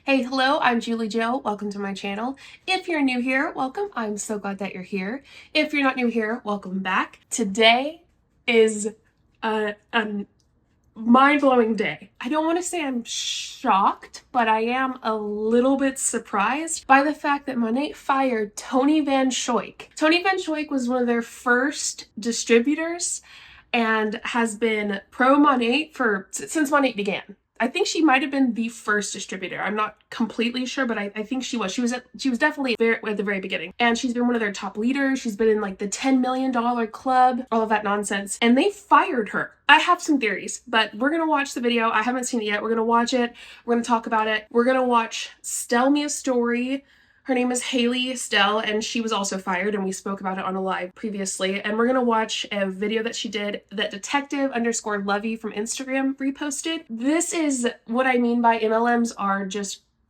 Hey, hello, I'm JulieJo. Welcome to my channel. If you're new here, welcome. I'm so glad that you're here. If you're not new here, welcome back. Today is a mind-blowing day. I don't want to say I'm shocked, but I am a little bit surprised by the fact that Monat fired Tony Van Schoik. Tony Van Schoik was one of their first distributors and has been pro Monat since Monat began. I think she might have been the first distributor. I'm not completely sure, but I think she was. She was definitely at the very beginning. And she's been one of their top leaders. She's been in like the $10 million club, all of that nonsense. And they fired her. I have some theories, but we're going to watch the video. I haven't seen it yet. We're going to watch it. We're going to talk about it. We're going to watch Stelle me a story. Her name is Haley Stelle, and she was also fired, and we spoke about it on a live previously. And we're gonna watch a video that she did that detective_Lovey from Instagram reposted. This is what I mean by MLMs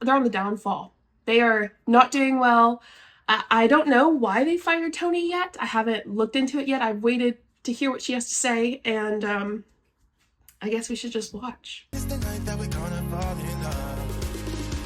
they're on the downfall. They are not doing well. I don't know why they fired Tony yet. I haven't looked into it yet. I've waited to hear what she has to say, and I guess we should just watch. It's the night that we're gonna fall in love.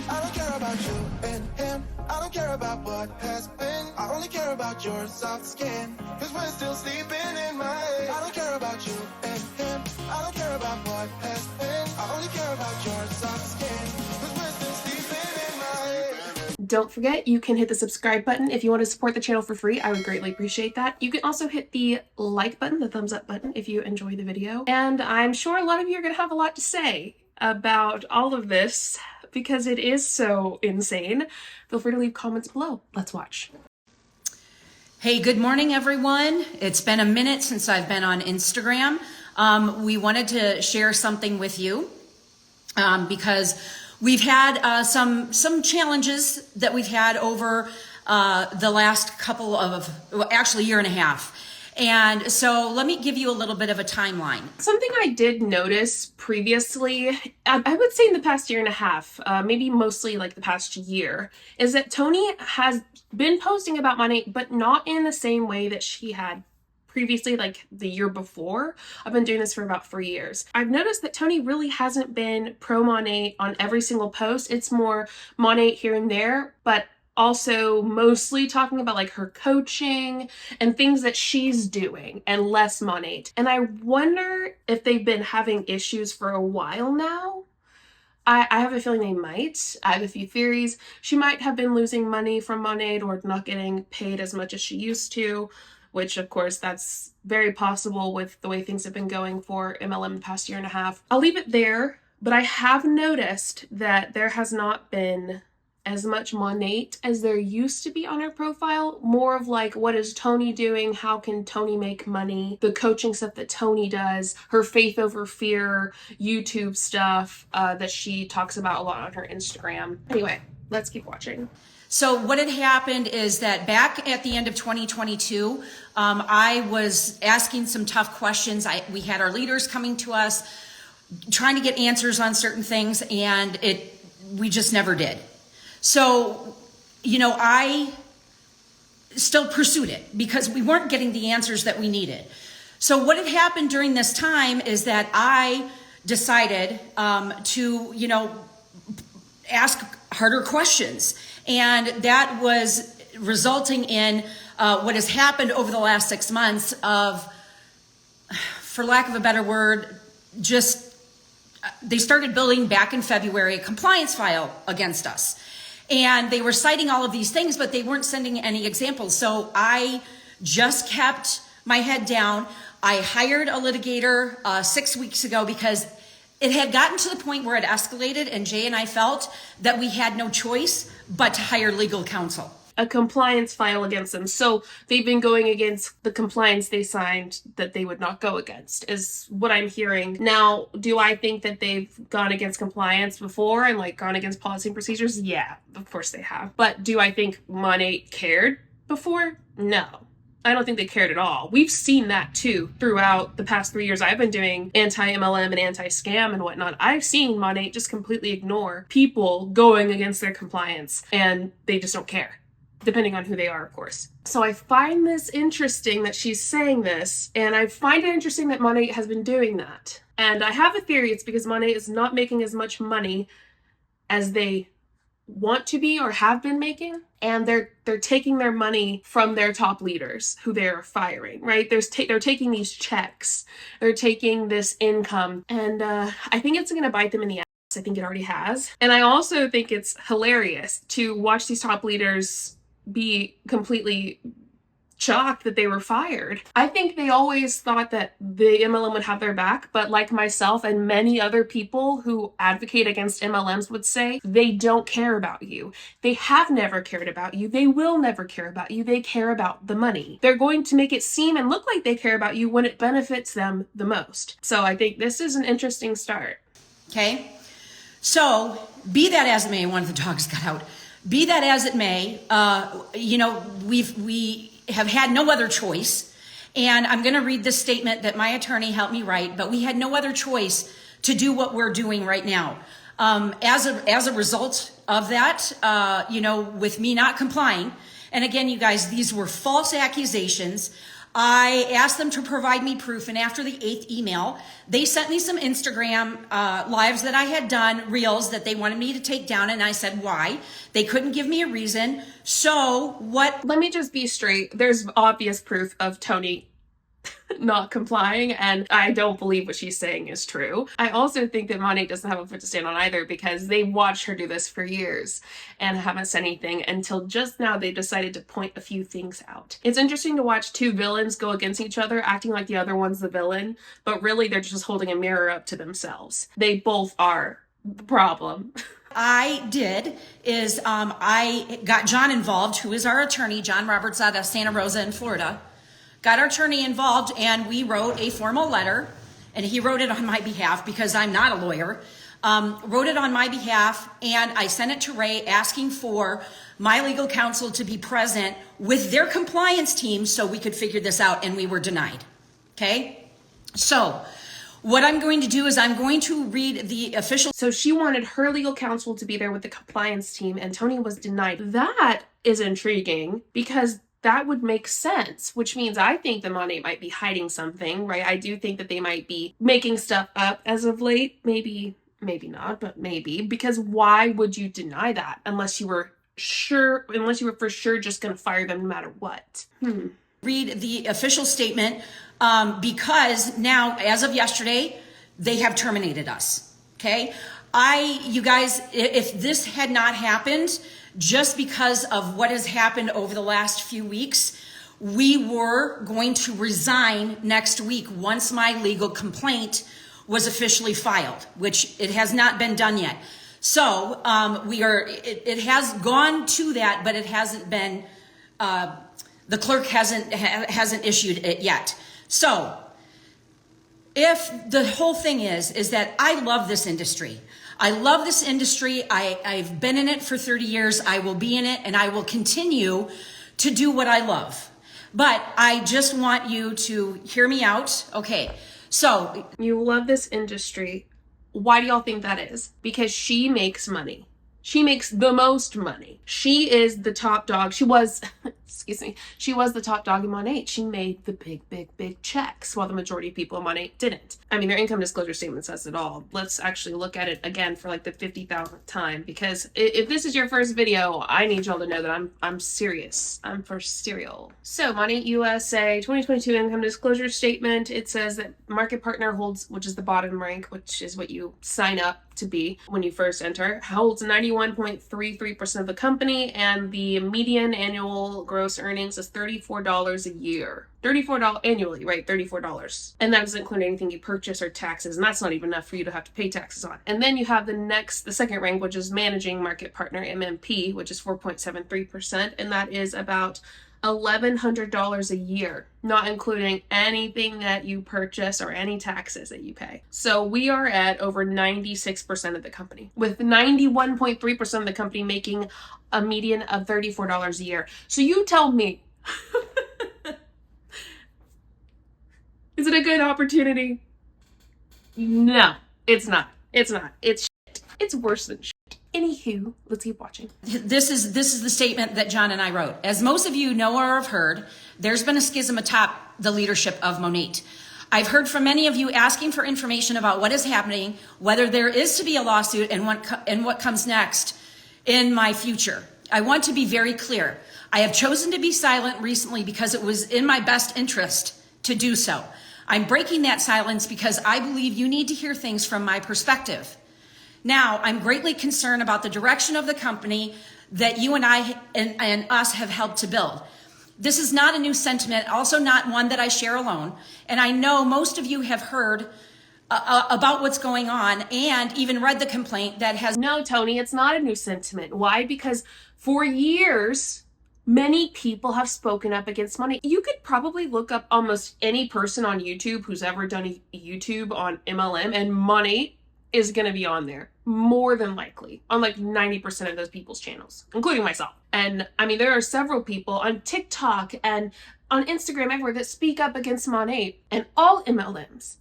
I don't care about you and him. I don't care about what has been. I only care about your soft skin. Cause we're still sleeping in my head. I don't care about you and him. I don't care about what has been. I only care about your soft skin. Cause we're still sleeping in my head. Don't forget, you can hit the subscribe button if you want to support the channel for free. I would greatly appreciate that. You can also hit the like button, the thumbs up button, if you enjoy the video. And I'm sure a lot of you are going to have a lot to say about all of this because it is so insane. Feel free to leave comments below. Let's watch. Hey, good morning, everyone. It's been a minute since I've been on Instagram. We wanted to share something with you because we've had some challenges that we've had over the last year and a half. And so let me give you a little bit of a timeline. Something I did notice previously, I would say in the past year and a half, maybe mostly like the past year, is that Tony has been posting about money, but not in the same way that she had previously, like the year before. I've been doing this for about 3 years. I've noticed that Tony really hasn't been pro Monat on every single post. It's more Monat here and there, but also mostly talking about like her coaching and things that she's doing and less Monat. And I wonder if they've been having issues for a while now. I have a feeling they might. I have a few theories. She might have been losing money from Monat or not getting paid as much as she used to, which of course that's very possible with the way things have been going for MLM the past year and a half. I'll leave it there, but I have noticed that there has not been as much Monat as there used to be on her profile. More of like, what is Tony doing? How can Tony make money? The coaching stuff that Tony does, her faith over fear, YouTube stuff that she talks about a lot on her Instagram. Anyway, let's keep watching. So what had happened is that back at the end of 2022, I was asking some tough questions. We had our leaders coming to us, trying to get answers on certain things, and we just never did. So, I still pursued it because we weren't getting the answers that we needed. So what had happened during this time is that I decided to, ask harder questions. And that was resulting in what has happened over the last 6 months of, for lack of a better word, they started building back in February a compliance file against us. And they were citing all of these things, but they weren't sending any examples. So I just kept my head down. I hired a litigator 6 weeks ago because it had gotten to the point where it escalated, and Jay and I felt that we had no choice but to hire legal counsel. A compliance file against them. So they've been going against the compliance they signed that they would not go against, is what I'm hearing. Now, do I think that they've gone against compliance before and like gone against policy and procedures? Yeah, of course they have. But do I think Monat cared before? No. I don't think they cared at all. We've seen that too throughout the past 3 years I've been doing anti-MLM and anti-scam and whatnot. I've seen Monat just completely ignore people going against their compliance, and they just don't care. Depending on who they are, of course. So I find this interesting that she's saying this, and I find it interesting that Monat has been doing that. And I have a theory it's because Monat is not making as much money as they want to be or have been making, and they're taking their money from their top leaders who they're firing, right? They're taking these checks, they're taking this income, and I think it's going to bite them in the ass. I think it already has. And I also think it's hilarious to watch these top leaders be completely shocked that they were fired. I think they always thought that the MLM would have their back, but like myself and many other people who advocate against MLMs would say, they don't care about you. They have never cared about you. They will never care about you. They care about the money. They're going to make it seem and look like they care about you when it benefits them the most. So I think this is an interesting start. Okay. So be that as it may, one of the dogs got out. Be that as it may, we have had no other choice. And I'm going to read this statement that my attorney helped me write, but we had no other choice to do what we're doing right now. As a result of that, with me not complying, and again, you guys, these were false accusations. I asked them to provide me proof, and after the 8th email, they sent me some Instagram lives that I had done, reels that they wanted me to take down, and I said why. They couldn't give me a reason. So what? Let me just be straight. There's obvious proof of Tony not complying, and I don't believe what she's saying is true. I also think that Monat doesn't have a foot to stand on either, because they watched her do this for years and haven't said anything until just now they decided to point a few things out. It's interesting to watch two villains go against each other, acting like the other one's the villain, but really they're just holding a mirror up to themselves. They both are the problem. I did is I got John involved, who is our attorney, John Roberts out of Santa Rosa in Florida. Got our attorney involved, and we wrote a formal letter, and he wrote it on my behalf because I'm not a lawyer. Wrote it on my behalf, and I sent it to Ray asking for my legal counsel to be present with their compliance team so we could figure this out, and we were denied. Okay? So what I'm going to do is I'm going to read the official. So she wanted her legal counsel to be there with the compliance team, and Tony was denied. That is intriguing, because that would make sense, which means I think the Monat might be hiding something, right? I do think that they might be making stuff up as of late. Maybe not, but maybe. Because why would you deny that unless you were for sure just going to fire them no matter what? Read the official statement because now, as of yesterday, they have terminated us. Okay? You guys, if this had not happened, just because of what has happened over the last few weeks, we were going to resign next week once my legal complaint was officially filed, which it has not been done yet. So it has gone to that, but it hasn't been, the clerk hasn't issued it yet. So if the whole thing is that I love this industry. I love this industry. I've been in it for 30 years. I will be in it, and I will continue to do what I love. But I just want you to hear me out. Okay, so. You love this industry. Why do y'all think that is? Because she makes money. She makes the most money. She is the top dog. She was, she was the top dog in Monat. She made the big checks, while the majority of people in Monat didn't. I mean, their income disclosure statement says it all. Let's actually look at it again for like the 50,000th time, because if this is your first video, I need y'all to know that I'm serious. I'm for serial. So Monat USA 2022 income disclosure statement. It says that market partner holds, which is the bottom rank, which is what you sign up to be when you first enter, holds 91.33% of the company, and the median annual gross earnings is $34 a year. $34 annually, right? $34. And that doesn't include anything you purchase or taxes, and that's not even enough for you to have to pay taxes on. And then you have the second rank, which is managing market partner, MMP, which is 4.73%, and that is about $1,100 a year, not including anything that you purchase or any taxes that you pay. So we are at over 96% of the company, with 91.3% of the company making a median of $34 a year. So you tell me, is it a good opportunity? No, it's not. It's not. It's shit. It's worse than shit. Anywho, let's keep watching. This is the statement that John and I wrote. As most of you know or have heard, there's been a schism atop the leadership of Monat. I've heard from many of you asking for information about what is happening, whether there is to be a lawsuit, and what comes next. in my future. I want to be very clear. I have chosen to be silent recently because it was in my best interest to do so. I'm breaking that silence because I believe you need to hear things from my perspective. Now, I'm greatly concerned about the direction of the company that you and I and us have helped to build. This is not a new sentiment, also not one that I share alone. And I know most of you have heard about what's going on and even read the complaint that has... No, Tony, it's not a new sentiment. Why? Because for years, many people have spoken up against money. You could probably look up almost any person on YouTube who's ever done a YouTube on MLM, and money is going to be on there, more than likely, on like 90% of those people's channels, including myself. And I mean, there are several people on TikTok and on Instagram everywhere that speak up against Monat and all MLMs.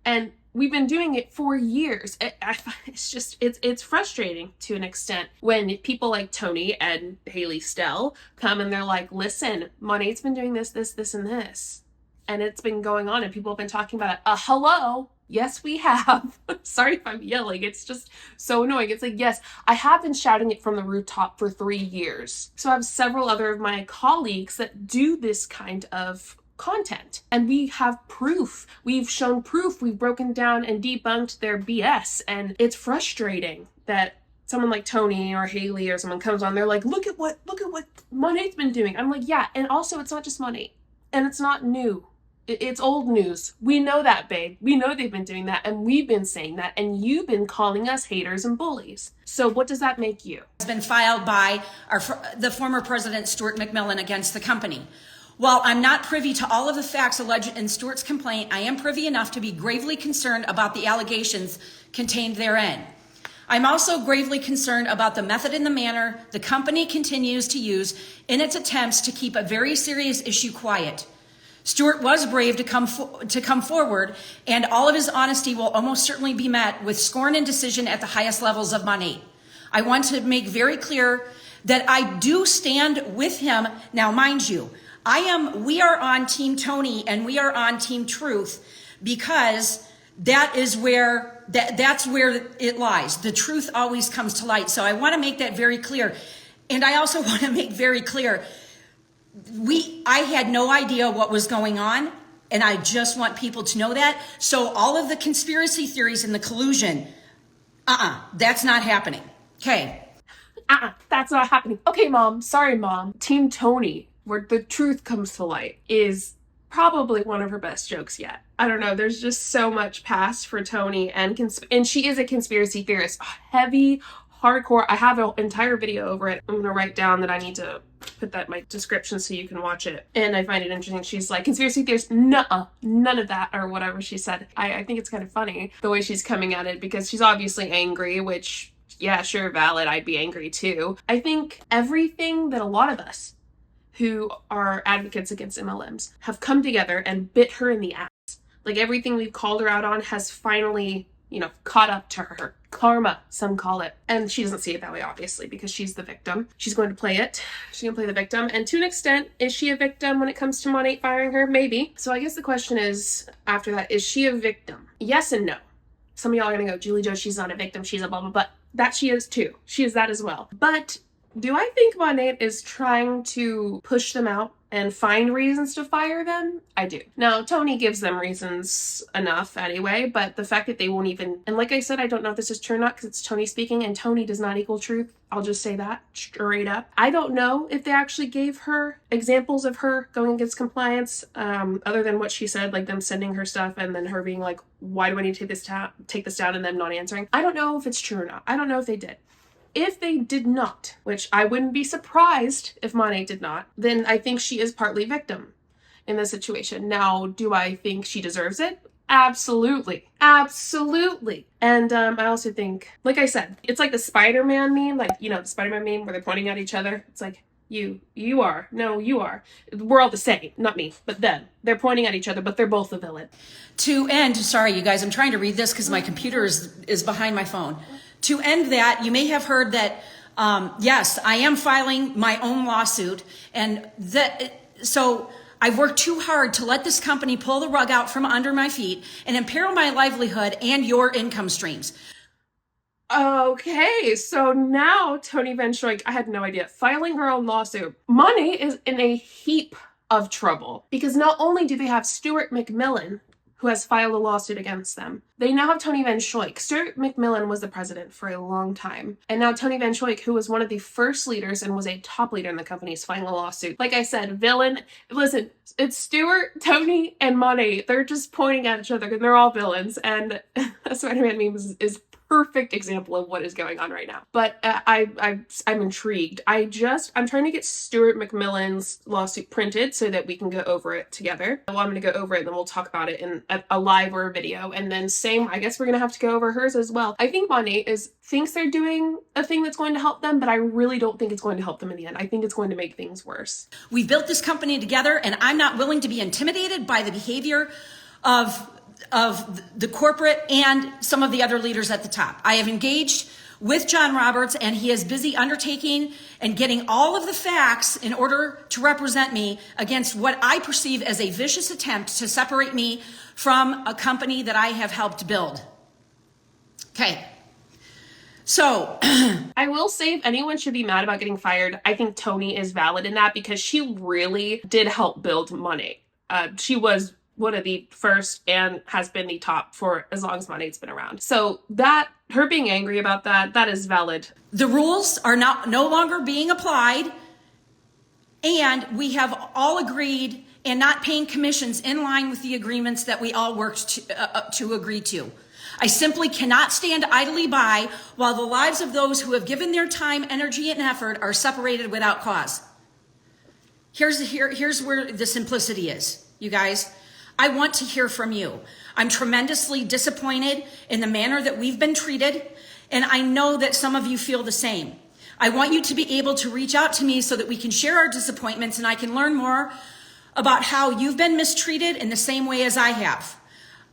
And we've been doing it for years. It's frustrating to an extent when people like Tony and Stelle come and they're like, listen, Monat's been doing this, and this. And it's been going on and people have been talking about it. Hello? Yes, we have. Sorry if I'm yelling. It's just so annoying. It's like, yes, I have been shouting it from the rooftop for 3 years. So I have several other of my colleagues that do this kind of content. And we have proof. We've shown proof. We've broken down and debunked their BS. And it's frustrating that someone like Tony or Haley or someone comes on, they're like, look at what Monat's been doing. I'm like, yeah. And also it's not just Monat. And it's not new. It's old news. We know that, babe. We know they've been doing that, and we've been saying that, and you've been calling us haters and bullies. So what does that make you? Has been filed by the former president, Stuart McMillan, against the company. While I'm not privy to all of the facts alleged in Stuart's complaint, I am privy enough to be gravely concerned about the allegations contained therein. I'm also gravely concerned about the method and the manner the company continues to use in its attempts to keep a very serious issue quiet. Stuart was brave to come forward, and all of his honesty will almost certainly be met with scorn and decision at the highest levels of Monat. I want to make very clear that I do stand with him. Now, mind you, we are on Team Tony and we are on Team Truth, because that's where it lies. The truth always comes to light. So I want to make that very clear. And I also want to make very clear, I had no idea what was going on, and I just want people to know that. So all of the conspiracy theories and the collusion, that's not happening. Okay. That's not happening. Okay, Mom. Sorry, Mom. Team Tony, where the truth comes to light, is probably one of her best jokes yet. I don't know. There's just so much past for Tony, and she is a conspiracy theorist. Heavy, hardcore. I have an entire video over it. I'm going to write down that I need to put that in my description so you can watch it. And I find it interesting. She's like, conspiracy theorists, nuh-uh, none of that, or whatever she said. I think it's kind of funny the way she's coming at it, because she's obviously angry, which, yeah, sure, valid. I'd be angry too. I think everything that a lot of us who are advocates against MLMs have come together and bit her in the ass. Like, everything we've called her out on has finally, caught up to her. Karma, some call it. And she doesn't see it that way, obviously, because she's the victim. She's going to play it. She's going to play the victim. And to an extent, is she a victim when it comes to Monat firing her? Maybe. So I guess the question is, after that, is she a victim? Yes and no. Some of y'all are going to go, JulieJo, she's not a victim. She's a blah, blah, blah. That she is too. She is that as well. But do I think Monat is trying to push them out and find reasons to fire them? I do. Now, Tony gives them reasons enough anyway, but the fact that they won't even, and like I said, I don't know if this is true or not, because it's Tony speaking, and Tony does not equal truth. I'll just say that straight up. I don't know if they actually gave her examples of her going against compliance, other than what she said, like them sending her stuff and then her being like, why do I need to take this down, and them not answering. I don't know if it's true or not. I don't know if they did. If they did not, which I wouldn't be surprised if Monat did not, then I think she is partly victim in this situation. Now, do I think she deserves it? Absolutely. Absolutely. And I also think, like I said, it's like the Spider-Man meme, the Spider-Man meme where they're pointing at each other. It's like, you are. No, you are. We're all the same. Not me, but them. They're pointing at each other, but they're both the villain. To end, sorry, you guys, I'm trying to read this because my computer is behind my phone. To end that, you may have heard that, yes, I am filing my own lawsuit. And so I've worked too hard to let this company pull the rug out from under my feet and imperil my livelihood and your income streams. Okay, so now Tony Van Schuyck, I had no idea, filing her own lawsuit. Monat is in a heap of trouble because not only do they have Stuart McMillan, who has filed a lawsuit against them, they now have Tony Van Schuyck. Stuart McMillan was the president for a long time, and now Tony Van Schuyck, who was one of the first leaders and was a top leader in the company, is filing a lawsuit. Like I said, villain. Listen, it's Stuart, Tony, and Monat. They're just pointing at each other, and they're all villains. And Spider-Man meme is perfect example of what is going on right now. But I'm intrigued. I'm trying to get Stuart McMillan's lawsuit printed so that we can go over it together. Well, I'm going to go over it and then we'll talk about it in a live or a video. And then same, I guess we're going to have to go over hers as well. I think Monat thinks they're doing a thing that's going to help them, but I really don't think it's going to help them in the end. I think it's going to make things worse. We built this company together, and I'm not willing to be intimidated by the behavior of the corporate and some of the other leaders at the top. I have engaged with John Roberts, and he is busy undertaking and getting all of the facts in order to represent me against what I perceive as a vicious attempt to separate me from a company that I have helped build. Okay. So I will say, if anyone should be mad about getting fired, I think Tony is valid in that because she really did help build Monat. She was one of the first and has been the top for as long as Monat's been around. So that, her being angry about that is valid. The rules are no longer being applied, and we have all agreed and not paying commissions in line with the agreements that we all worked to agree to. I simply cannot stand idly by while the lives of those who have given their time, energy, and effort are separated without cause. Here's where the simplicity is, you guys. I want to hear from you. I'm tremendously disappointed in the manner that we've been treated, and I know that some of you feel the same. I want you to be able to reach out to me so that we can share our disappointments and I can learn more about how you've been mistreated in the same way as I have.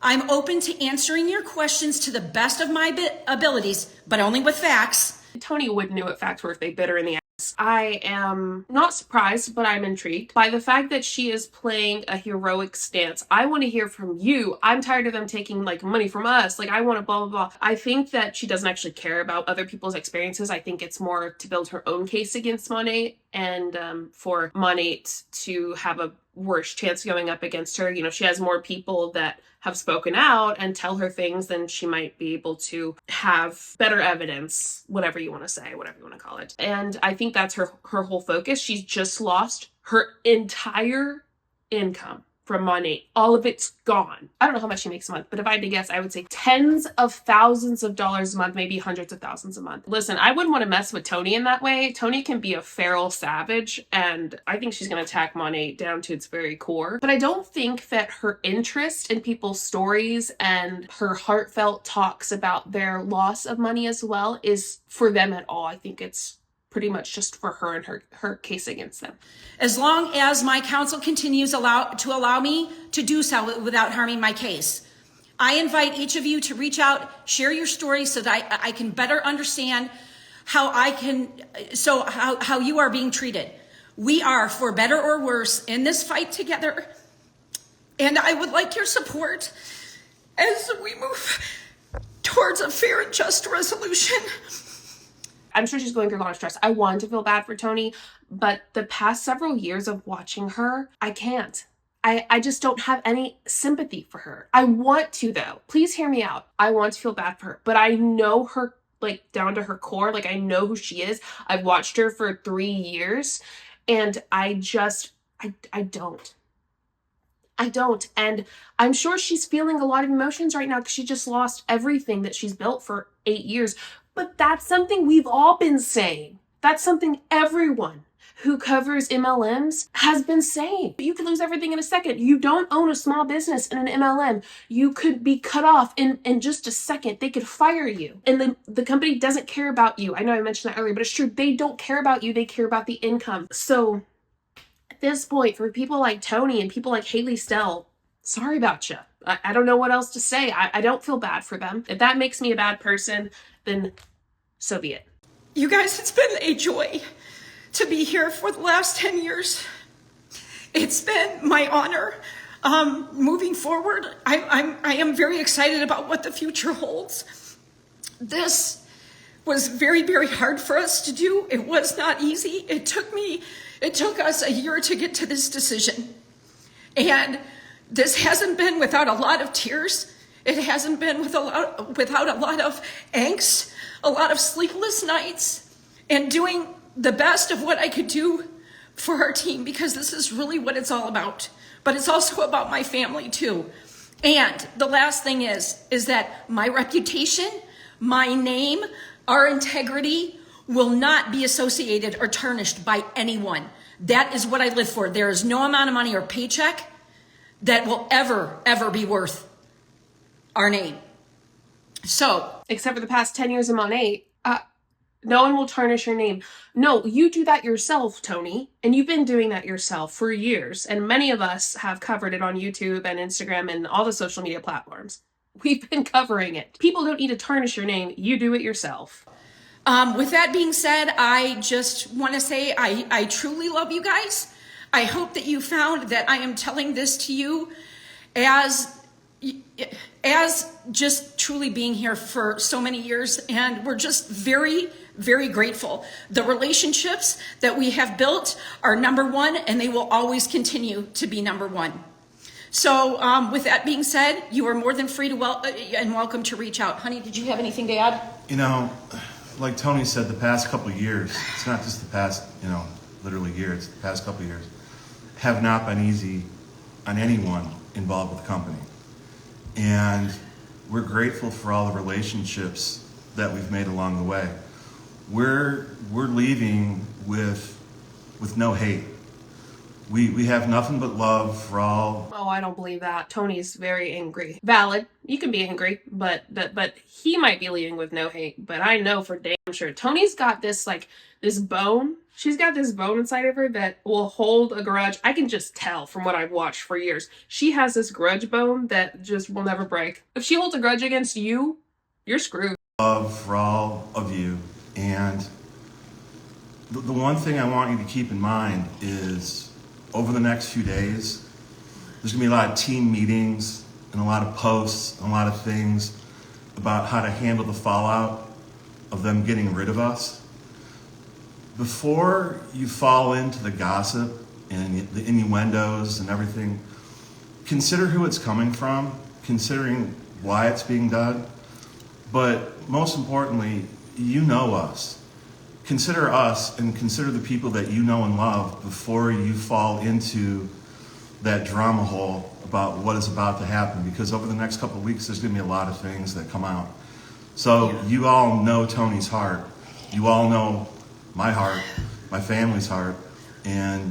I'm open to answering your questions to the best of my abilities, but only with facts. Tony would know what facts were if they bit her in the ass. I am not surprised, but I'm intrigued by the fact that she is playing a heroic stance. I want to hear from you. I'm tired of them taking like money from us. Like I want to blah, blah, blah. I think that she doesn't actually care about other people's experiences. I think it's more to build her own case against Monat and for Monat to have a worse chance going up against her. You know, she has more people that have spoken out and tell her things, then she might be able to have better evidence, whatever you want to say, whatever you want to call it. And I think that's her whole focus. She's just lost her entire income from Monat. All of it's gone. I don't know how much she makes a month, but if I had to guess, I would say tens of thousands of dollars a month, maybe hundreds of thousands a month. Listen, I wouldn't want to mess with Tony in that way. Tony can be a feral savage, and I think she's going to attack Monat down to its very core. But I don't think that her interest in people's stories and her heartfelt talks about their loss of money as well is for them at all. I think it's pretty much just for her and her case against them. As long as my counsel continues to allow me to do so without harming my case. I invite each of you to reach out, share your story so that I can better understand how you are being treated. We are, for better or worse, in this fight together. And I would like your support as we move towards a fair and just resolution. I'm sure she's going through a lot of stress. I want to feel bad for Tony, but the past several years of watching her, I can't. I just don't have any sympathy for her. I want to, though. Please hear me out. I want to feel bad for her, but I know her like down to her core. Like I know who she is. I've watched her for 3 years and I don't. And I'm sure she's feeling a lot of emotions right now because she just lost everything that she's built for 8 years. But that's something we've all been saying. That's something everyone who covers MLMs has been saying. You could lose everything in a second. You don't own a small business in an MLM. You could be cut off in just a second. They could fire you. And the company doesn't care about you. I know I mentioned that earlier, but it's true. They don't care about you. They care about the income. So at this point, for people like Tony and people like Haley Stelle, sorry about you. I don't know what else to say. I don't feel bad for them. If that makes me a bad person, then so be it. You guys, it's been a joy to be here for the last 10 years. It's been my honor. Moving forward, I am very excited about what the future holds. This was very, very hard for us to do. It was not easy. It took us a year to get to this decision. And this hasn't been without a lot of tears. It hasn't been without a lot of angst, a lot of sleepless nights, and doing the best of what I could do for our team, because this is really what it's all about. But it's also about my family too. And the last thing is that my reputation, my name, our integrity will not be associated or tarnished by anyone. That is what I live for. There is no amount of money or paycheck that will ever be worth our name. So, except for the past 10 years of Monat, no one will tarnish your name. No, you do that yourself, Tony. And you've been doing that yourself for years. And many of us have covered it on YouTube and Instagram and all the social media platforms. We've been covering it. People don't need to tarnish your name. You do it yourself. With that being said, I just want to say I truly love you guys. I hope that you found that I am telling this to you as just truly being here for so many years, and we're just very, very grateful. The relationships that we have built are number one, and they will always continue to be number one. So with that being said, you are more than free to and welcome to reach out. Honey, did you have anything to add? You know, like Tony said, the past couple of years, it's not just the past, literally year, it's the past couple of years, have not been easy on anyone involved with the company. And we're grateful for all the relationships that we've made along the way. We're leaving with no hate. We have nothing but love for all. Oh, I don't believe that. Tony's very angry. Valid. You can be angry, but he might be leaving with no hate. But I know for damn sure Tony's got this this bone. She's got this bone inside of her that will hold a grudge. I can just tell from what I've watched for years. She has this grudge bone that just will never break. If she holds a grudge against you, you're screwed. Love for all of you. And the one thing I want you to keep in mind is over the next few days, there's going to be a lot of team meetings and a lot of posts and a lot of things about how to handle the fallout of them getting rid of us. Before you fall into the gossip and the innuendos and everything, consider who it's coming from, considering why it's being done. But most importantly, you know us. Consider us and consider the people that you know and love before you fall into that drama hole about what is about to happen. Because over the next couple of weeks, there's going to be a lot of things that come out. So you all know Tony's heart. You all know my heart, my family's heart, and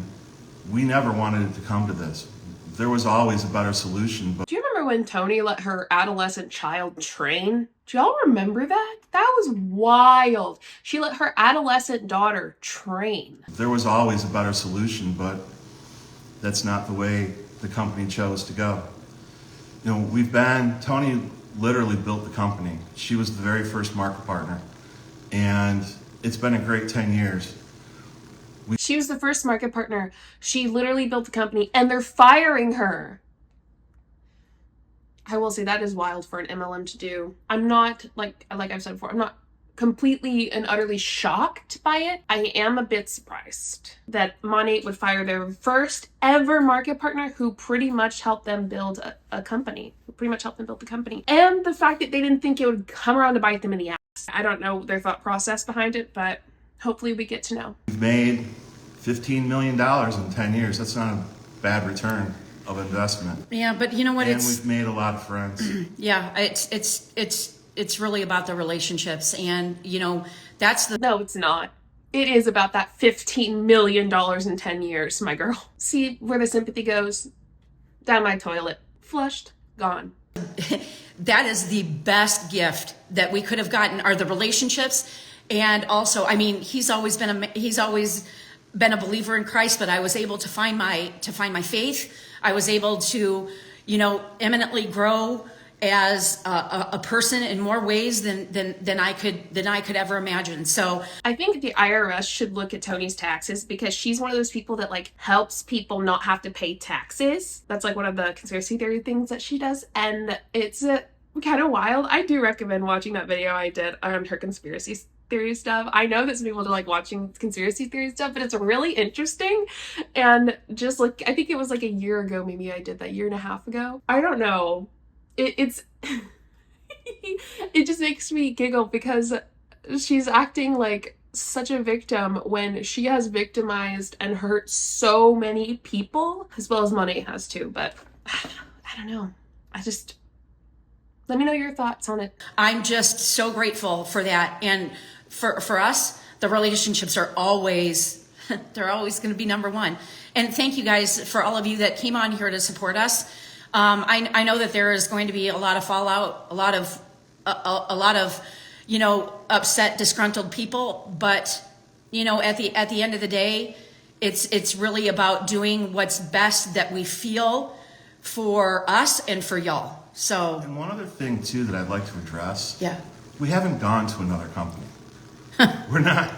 we never wanted it to come to this. There was always a better solution. But do you remember when Tony let her adolescent child train? Do y'all remember that? That was wild. She let her adolescent daughter train. There was always a better solution, but that's not the way the company chose to go. Tony literally built the company. She was the very first market partner, and it's been a great 10 years. She was the first market partner. She literally built the company, and they're firing her. I will say that is wild for an MLM to do. I'm not, like I've said before, I'm not completely and utterly shocked by it. I am a bit surprised that Monat would fire their first ever market partner who pretty much helped them build a company. And the fact that they didn't think it would come around to bite them in the ass. I don't know their thought process behind it, but hopefully we get to know. We've made $15 million in 10 years. That's not a bad return of investment. Yeah, but you know what? And we've made a lot of friends. Yeah, it's really about the relationships, and that's the. No, it's not. It is about that $15 million in 10 years, my girl. See where the sympathy goes? Down my toilet. Flushed. Gone. That is the best gift that we could have gotten, are the relationships. And also, I mean, he's always been a believer in Christ, but I was able to find my faith. I was able to, eminently grow as a person in more ways than I could ever imagine. So I think the IRS should look at Tony's taxes, because she's one of those people that helps people not have to pay taxes. That's one of the conspiracy theory things that she does, and it's kind of wild. I do recommend watching that video I did on her conspiracy theory stuff. I know that some people don't like watching conspiracy theory stuff, but it's really interesting. And just like, I think it was like a year ago, maybe I did that, year and a half ago. I don't know. It's it just makes me giggle because she's acting like such a victim when she has victimized and hurt so many people, as well as Monat has too. But I don't know. Let me know your thoughts on it. I'm just so grateful for that. And for us, the relationships are always, they're always going to be number one. And thank you guys for all of you that came on here to support us. I know that there is going to be a lot of fallout, a lot of, you know, upset, disgruntled people. But, you know, at the end of the day, it's really about doing what's best that we feel for us and for y'all. So, And one other thing too that I'd like to address. yeah. We haven't gone to another company. We're not.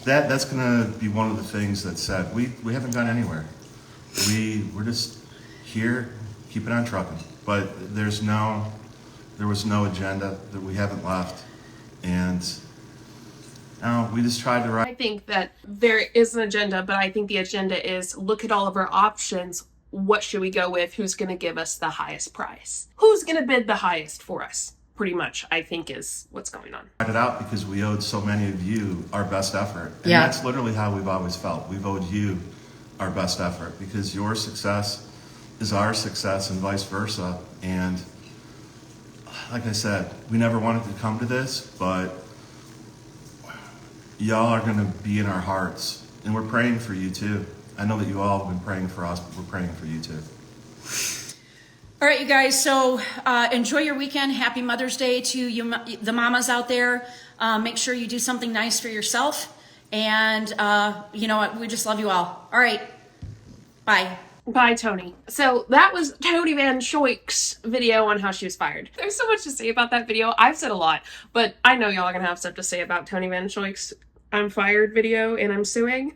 That's going to be one of the things that said we haven't gone anywhere. We're just here, keep it on trucking. But there was no agenda that we haven't left, and no, we just tried to I think that there is an agenda, but I think the agenda is look at all of our options. What should we go with? Who's going to give us the highest price? Who's going to bid the highest for us? Pretty much, I think, is what's going on. it out because we owed so many of you our best effort. And Yeah. that's literally how we've always felt. We've owed you our best effort because your success is our success and vice versa. And like I said, we never wanted to come to this, but y'all are going to be in our hearts. And we're praying for you too. I know that you all have been praying for us, but we're praying for you too. All right, you guys. So enjoy your weekend. Happy Mother's Day to you, the mamas out there. Make sure you do something nice for yourself. And you know what? We just love you all. All right. Bye. Bye, Tony. So that was Tony Van Schoik's video on how she was fired. There's so much to say about that video. I've said a lot, but I know y'all are going to have stuff to say about Tony Van Schoik's I'm fired video and I'm suing.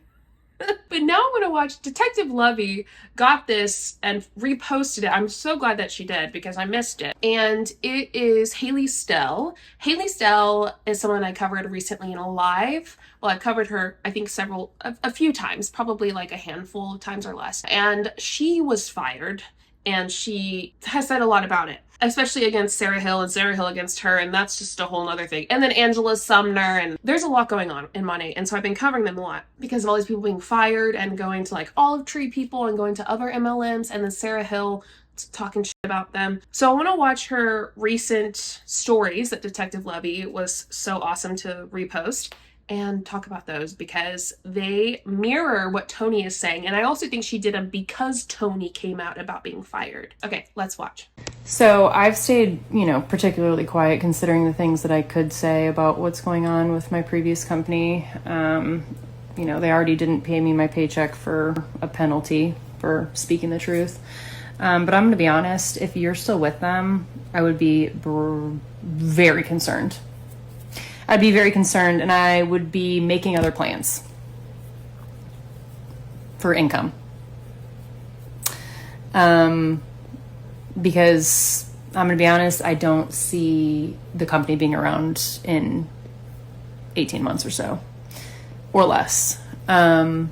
But now I'm going to watch Detective Lovey got this and reposted it. I'm so glad that she did because I missed it. And it is Haley Stelle. Haley Stelle is someone I covered recently in a live. Well, I've covered her, I think a few times, probably like a handful of times or less. And she was fired and she has said a lot about it, especially against Sarah Hill and Sarah Hill against her, and that's just a whole nother thing. And then Angela Sumner, and there's a lot going on in Monat, and so I've been covering them a lot because of all these people being fired and going to like Olive Tree people and going to other MLMs, and then Sarah Hill talking shit about them. So I want to watch her recent stories that Detective Lovey was so awesome to repost and talk about those because they mirror what Tony is saying. And I also think she did them because Tony came out about being fired. Okay, let's watch. So I've stayed, particularly quiet considering the things that I could say about what's going on with my previous company. They already didn't pay me my paycheck for a penalty for speaking the truth. But I'm going to be honest, if you're still with them, I would be very concerned. I'd be very concerned, and I would be making other plans for income. Because I'm going to be honest, I don't see the company being around in 18 months or so, or less. And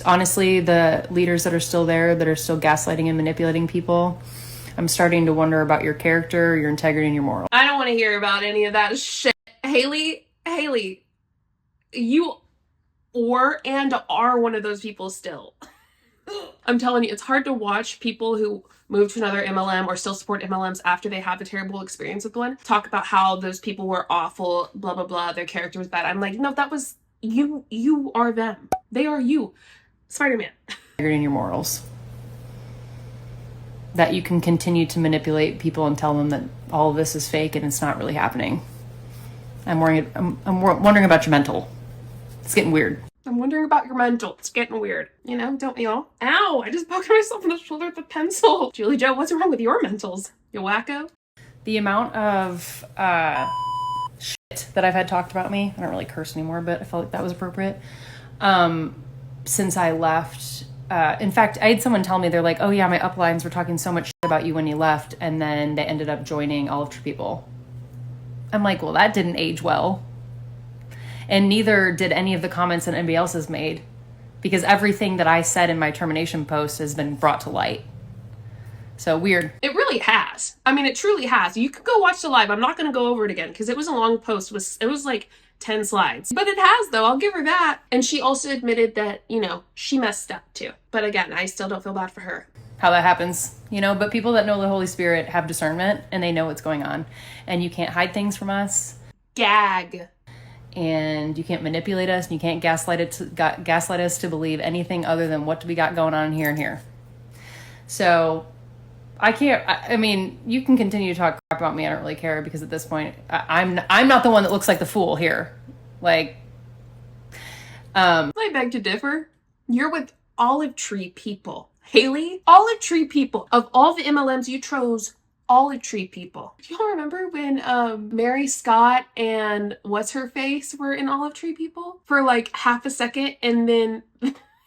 honestly, the leaders that are still there, that are still gaslighting and manipulating people, I'm starting to wonder about your character, your integrity, and your morals. I don't want to hear about any of that shit. Haley, you are one of those people still. I'm telling you, it's hard to watch people who move to another MLM or still support MLMs after they have a terrible experience with one talk about how those people were awful, blah, blah, blah, their character was bad. I'm like, no, that was you. You are them. They are you. Spider-Man. Integrity and your morals. That you can continue to manipulate people and tell them that all of this is fake and it's not really happening. I'm wondering about your mental. It's getting weird. I'm wondering about your mental. It's getting weird. Don't we all? Ow! I just poked myself in the shoulder with a pencil. JulieJo, what's wrong with your mentals? You wacko? The amount of shit that I've had talked about me, I don't really curse anymore, but I felt like that was appropriate. Since I left, in fact, I had someone tell me, they're like, oh yeah, my uplines were talking so much shit about you when you left, and then they ended up joining Olive Tree people. I'm like, well, that didn't age well. And neither did any of the comments that anybody else has made, because everything that I said in my termination post has been brought to light. So weird. It really has. I mean, it truly has. You could go watch the live. I'm not going to go over it again because it was a long post. It was like 10 slides. But it has, though. I'll give her that. And she also admitted that, you know, she messed up too. But again, I still don't feel bad for her. How that happens, you know, but people that know the Holy Spirit have discernment and they know what's going on. And you can't hide things from us. Gag. And you can't manipulate us, and you can't gaslight us to believe anything other than what we got going on here and here. So I mean, you can continue to talk crap about me. I don't really care, because at this point, I'm not the one that looks like the fool here. Like, I beg to differ. You're with olive tree people. Haley, olive tree people. Of all the MLMs, you chose olive tree people. Do y'all remember when Mary Scott and what's her face were in olive tree people for like half a second, and then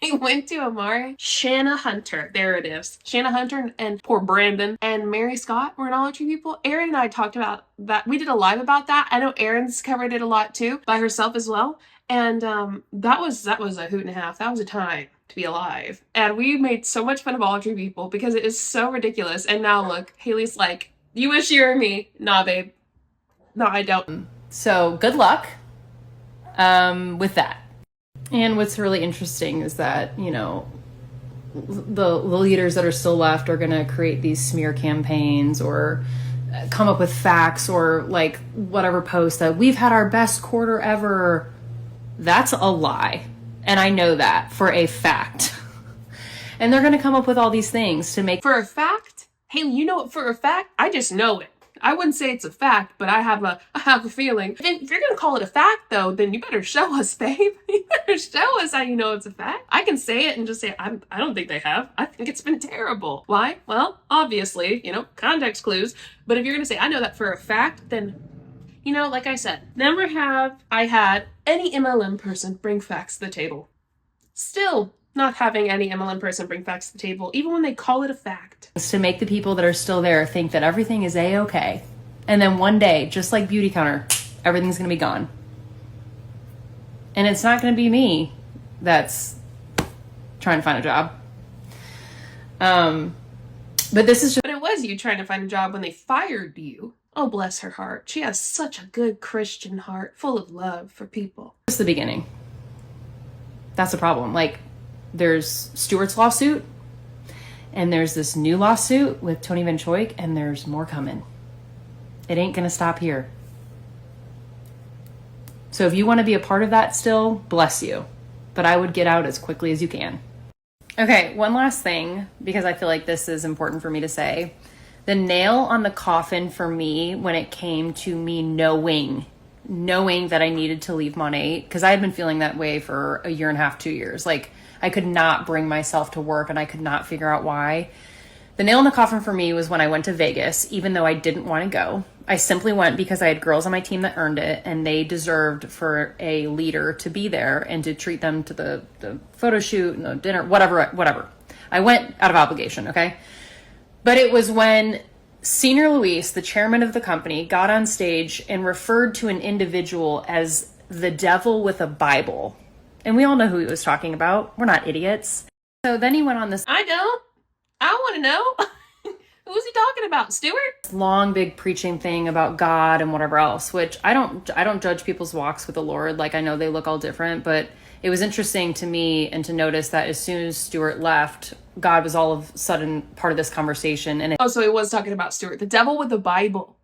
they went to Amari? Shanna Hunter, there it is. Shanna Hunter and poor Brandon and Mary Scott were in olive tree people. Erin and I talked about that. We did a live about that. I know Erin's covered it a lot too, by herself as well. And that was a hoot and a half. That was a time to be alive. And we made so much fun of olive tree people because it is so ridiculous. And now look, Haley's like, you wish you were me. Nah, babe. No, I don't. so good luck with that. And what's really interesting is that, you know, the leaders that are still left are going to create these smear campaigns or come up with facts or like whatever post that we've had our best quarter ever. That's a lie. And I know that for a fact. And they're going to come up with all these things to make... For a fact? Haley, you know it for a fact? I just know it. I wouldn't say it's a fact, but I have a feeling. If you're going to call it a fact, though, then you better show us, babe. You better show us how you know it's a fact. I can say it and just say, I don't think they have. I think it's been terrible. Why? Well, obviously, you know, context clues. But if you're going to say, I know that for a fact, then, you know, like I said, never have I had any MLM person bring facts to the table. Still not having any MLM person bring facts to the table, even when they call it a fact. To make the people that are still there think that everything is A-okay. And then one day, just like Beauty Counter, everything's going to be gone. And it's not going to be me that's trying to find a job. But this is just... But it was you trying to find a job when they fired you. Oh, bless her heart. She has such a good Christian heart, full of love for people. just the beginning. That's the problem. Like, there's Stewart's lawsuit, and there's this new lawsuit with Tony Van Choik, and there's more coming. It ain't gonna stop here. So if you want to be a part of that still, bless you. But I would get out as quickly as you can. Okay, one last thing, because I feel like this is important for me to say. The nail on the coffin for me when it came to me knowing that I needed to leave Monat, because I had been feeling that way for a year and a half, 2 years. Like, I could not bring myself to work, and I could not figure out why. The nail in the coffin for me was when I went to Vegas, even though I didn't want to go. I simply went because I had girls on my team that earned it, and they deserved for a leader to be there and to treat them to the photo shoot and the dinner, whatever. I went out of obligation, okay? But it was when Senior Luis, the chairman of the company, got on stage and referred to an individual as the devil with a Bible. And we all know who he was talking about. We're not idiots. So then he went on this... I don't. I want to know. Who's he talking about? Stewart? long, big preaching thing about God and whatever else, which I don't judge people's walks with the Lord. Like, I know they look all different, but it was interesting to me and to notice that as soon as Stewart left, God was all of a sudden part of this conversation. And Oh, so he was talking about Stewart. The devil with the Bible.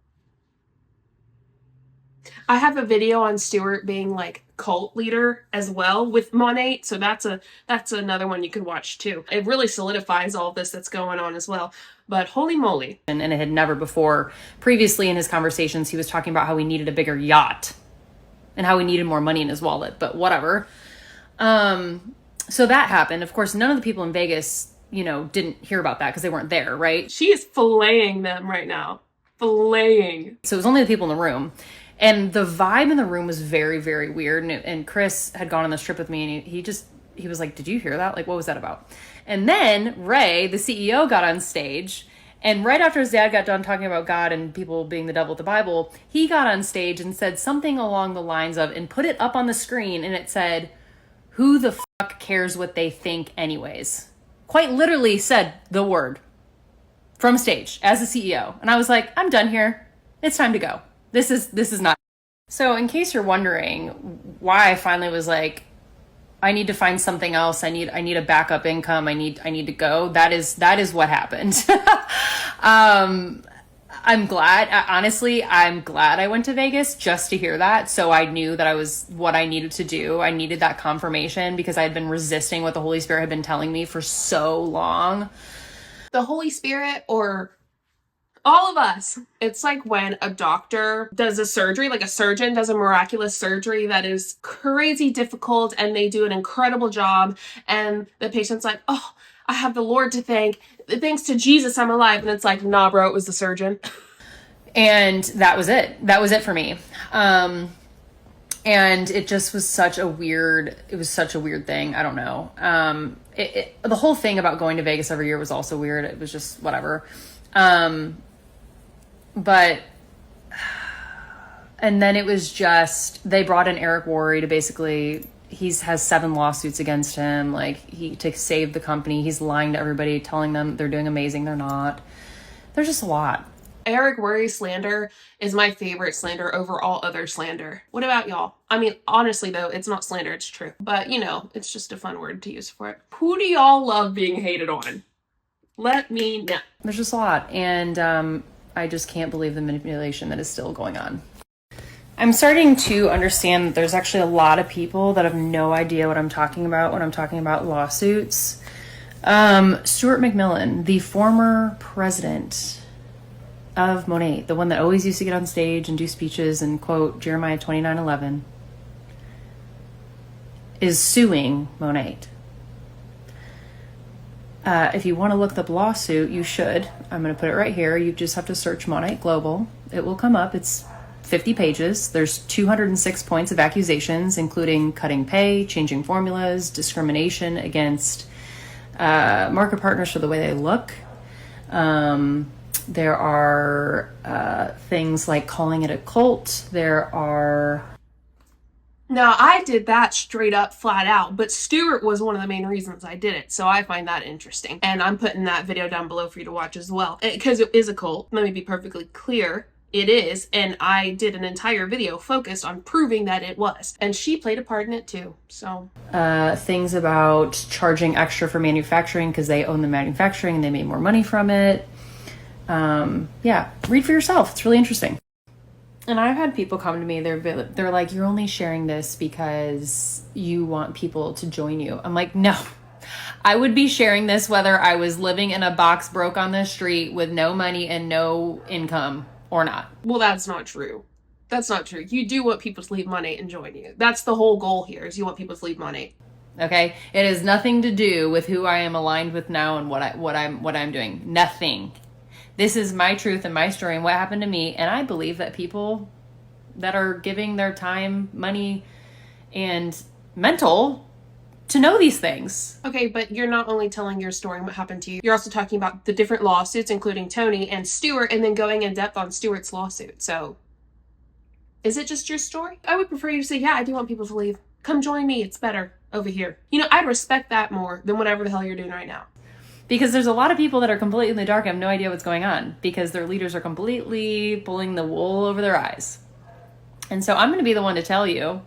I have a video on Stewart being like cult leader as well with Monat, so that's another one you could watch too. It really solidifies all this that's going on as well. But holy moly. and it had never before. Previously in his conversations, he was talking about how he needed a bigger yacht and how he needed more money in his wallet, but whatever. So that happened. Of course, none of the people in Vegas, didn't hear about that because they weren't there, right? She is filleting them right now. Filleting. So it was only the people in the room. And the vibe in the room was very, very weird. And Chris had gone on this trip with me, and he was like, did you hear that? Like, what was that about? And then Ray, the CEO, got on stage And right after his dad got done talking about God and people being the devil with the Bible, he got on stage and said something along the lines of, and put it up on the screen, and it said, "Who the fuck cares what they think anyways?" Quite literally said the word from stage as the CEO. And I was like, I'm done here. It's time to go. This is not. So in case you're wondering why I finally was like, I need to find something else. I need a backup income. I need to go. That is what happened. I'm glad, honestly, I'm glad I went to Vegas just to hear that. So I knew that I was what I needed to do. I needed that confirmation because I had been resisting what the Holy Spirit had been telling me for so long. The Holy Spirit, or all of us, it's like when a doctor does a surgery, like a surgeon does a miraculous surgery that is crazy difficult, and they do an incredible job, and the patient's like, oh, I have the Lord to thank. Thanks to Jesus, I'm alive. And it's like, nah, bro, it was the surgeon. And that was it. That was it for me. And it just was such a weird thing. I don't know. The whole thing about going to Vegas every year was also weird. It was just whatever. But, and then it was just, they brought in Eric Worre to basically, has 7 lawsuits against him. Like, to save the company. He's lying to everybody, telling them they're doing amazing. They're not. There's just a lot. Eric Worre's slander is my favorite slander over all other slander. What about y'all? I mean, honestly though, it's not slander, it's true. But you know, it's just a fun word to use for it. Who do y'all love being hated on? Let me know. There's just a lot. And I just can't believe the manipulation that is still going on. I'm starting to understand that there's actually a lot of people that have no idea what I'm talking about when I'm talking about lawsuits. Stuart McMillan, the former president of Monat, the one that always used to get on stage and do speeches and quote Jeremiah 29:11, is suing Monat. If you want to look up the lawsuit, you should. I'm going to put it right here. You just have to search Monat Global. It will come up. It's 50 pages. There's 206 points of accusations, including cutting pay, changing formulas, discrimination against market partners for the way they look. There are things like calling it a cult. There are... Now, I did that straight up, flat out, but Stuart was one of the main reasons I did it, so I find that interesting. And I'm putting that video down below for you to watch as well. Because it is a cult. Let me be perfectly clear. It is, and I did an entire video focused on proving that it was. And she played a part in it too, so. Things about charging extra for manufacturing because they own the manufacturing and they made more money from it. Yeah, read for yourself. It's really interesting. And I've had people come to me, they're like, you're only sharing this because you want people to join you. I'm like, no, I would be sharing this whether I was living in a box broke on the street with no money and no income or not. Well, that's not true. That's not true. You do want people to leave Monat and join you. That's the whole goal here, is you want people to leave Monat. Okay? It has nothing to do with who I am aligned with now and what I'm doing. Nothing. This is my truth and my story and what happened to me. And I believe that people that are giving their time, money, and mental to know these things. Okay, but you're not only telling your story and what happened to you, you're also talking about the different lawsuits, including Tony and Stuart, and then going in depth on Stuart's lawsuit. So, is it just your story? I would prefer you to say, yeah, I do want people to leave. Come join me. It's better over here. You know, I'd respect that more than whatever the hell you're doing right now. Because there's a lot of people that are completely in the dark and have no idea what's going on because their leaders are completely pulling the wool over their eyes. And so I'm going to be the one to tell you,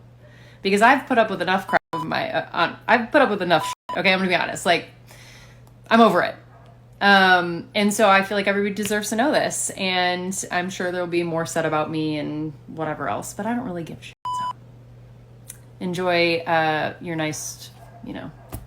because I've put up with enough crap of I've put up with enough shit, okay? I'm going to be honest. Like, I'm over it. And so I feel like everybody deserves to know this. And I'm sure there'll be more said about me and whatever else, but I don't really give a shit. So enjoy your nice,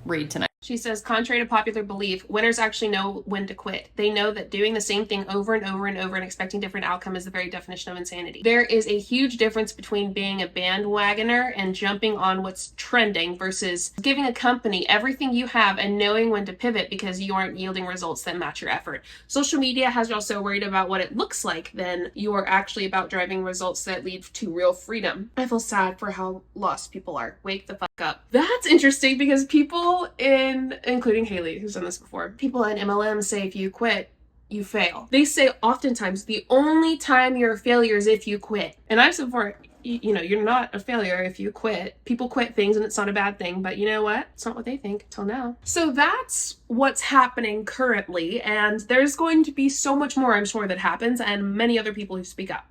read tonight. She says, contrary to popular belief, winners actually know when to quit. They know that doing the same thing over and over and over and expecting different outcome is the very definition of insanity. There is a huge difference between being a bandwagoner and jumping on what's trending versus giving a company everything you have and knowing when to pivot because you aren't yielding results that match your effort. Social media has you all so worried about what it looks like than you are actually about driving results that lead to real freedom. I feel sad for how lost people are. Wake the fuck up. That's interesting because people including Haley, who's done this before, people in MLM say if you quit, you fail. They say oftentimes the only time you're a failure is if you quit. And I've said before, you know, you're not a failure if you quit. People quit things and it's not a bad thing, but you know what? It's not what they think till now. So that's what's happening currently. And there's going to be so much more, I'm sure, that happens, and many other people who speak up.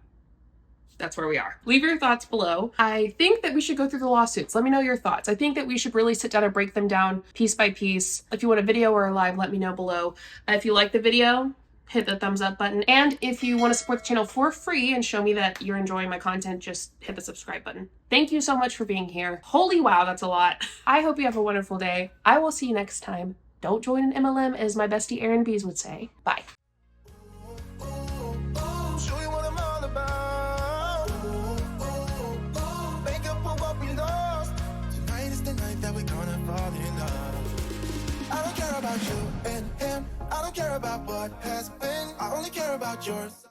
That's where we are. Leave your thoughts below. I think that we should go through the lawsuits. Let me know your thoughts. I think that we should really sit down and break them down piece by piece. If you want a video or a live, let me know below. If you like the video, hit the thumbs up button. And if you want to support the channel for free and show me that you're enjoying my content, just hit the subscribe button. Thank you so much for being here. Holy wow, that's a lot. I hope you have a wonderful day. I will see you next time. Don't join an MLM, as my bestie Erin Bees would say. Bye. Show you what I'm all about. Make up for what we lost. Tonight is the night that we're gonna fall in love. I don't care about you and him. I don't care about what has been. I only care about yours.